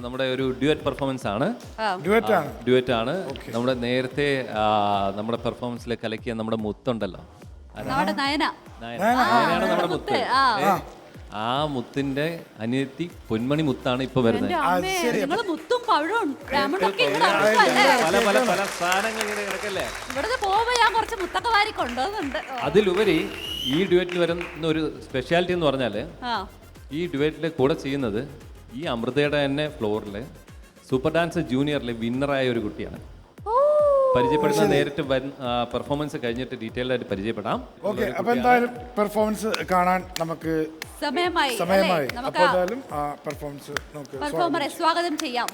നമ്മുടെ ഒരു duet performance ആണ്. ഡ്യുവറ്റ് ആണ്. നമ്മുടെ നേരത്തെ നമ്മുടെ പെർഫോമൻസിൽ കലക്കിയ നമ്മുടെ മുത്തുണ്ടല്ലോ, നയനാണ് നമ്മുടെ മുത്ത്. ആ മുത്തിന്റെ അനിയത്തി പൊന്മണി മുത്താണ് ഇപ്പൊ വരുന്നത്. പല പല പല സാധനങ്ങൾ ഇങ്ങനെ കിടക്കല്ലേ. അതിലുപരി ഈ ഡ്യുവറ്റിൽ വരുന്ന ഒരു സ്പെഷ്യാലിറ്റി എന്ന് പറഞ്ഞാല്, ഈ ഡ്യുവറ്റിൽ കൂടെ ചെയ്യുന്നത് ഈ അമൃതയുടെ തന്നെ ഫ്ലോറിൽ സൂപ്പർ ഡാൻസ് ജൂനിയറിലെ വിന്നറായ ഒരു കുട്ടിയാണ്. പരിചയപ്പെടുന്ന നേരിട്ട് പെർഫോമൻസ് കഴിഞ്ഞിട്ട് ഡീറ്റെയിൽ ആയിട്ട് പരിചയപ്പെടാം. അപ്പൊ എന്തായാലും പെർഫോമൻസ് കാണാൻ നമുക്ക് സമയമായി. അപ്പൊ എന്തായാലും പെർഫോമറെ സ്വാഗതം ചെയ്യാം.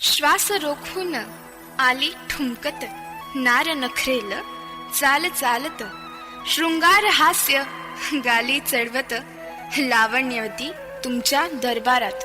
श्वास रोखून आली ठुमकत, नार नखरेल चाल चालत, शृंगार हास्य गाली चढवत, लावण्यवती तुमच्या दरबारात.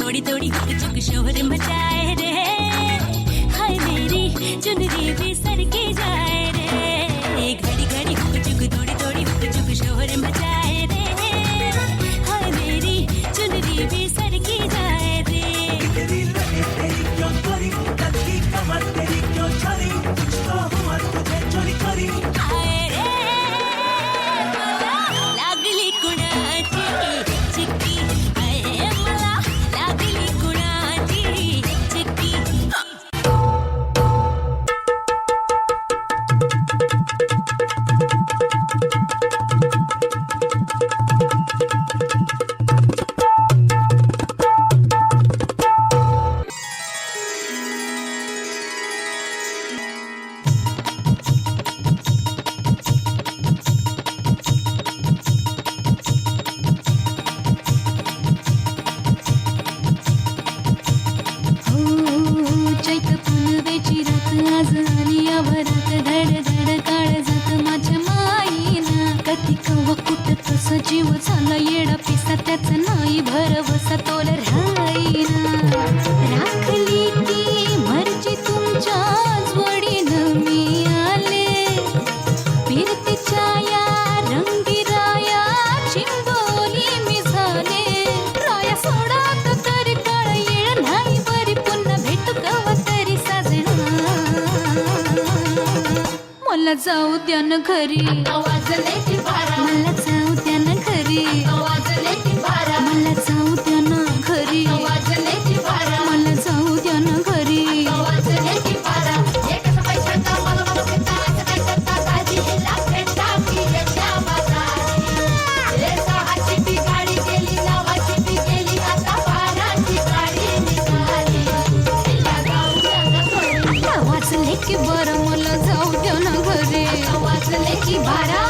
थोड़ी थोड़ी हुक चुक शोर मचाए रे, हाय मेरी चुनरी भी सर के जाए रे. घड़ी घड़ी हुक चुक थोड़ी थोड़ी हुक चुक शोर मचाए रे, हाय मेरी चुनरी भी सर की जाए रे. तेरी लगे तेरी क्यों करी, कदकी कमर तेरी क्यों छरी, कुछ तो हुआ तुझे चोरी करी. हाय रे लागली कुणाची चिक्की, जीव झाला येडा पिसा त्याचा नाही भरवसा तोल राहीना. राखली ती मर्जी तुमच्या जोडीनं मी आले, फिरतीच्या या रंगीराया चिंबोली मी झाले. राया सोडात तरी काळ येळ नाही बरी, पुन्हा भेटू कवा तरी साजना. मला जाऊ द्या न घरी, मला जाऊ द्या ना घरी, मला जाऊ द्या ना घरी, मला जाऊ द्या ना घरी. वाजले की बरं, मला जाऊ द्या ना घरी, वाजले की बारा.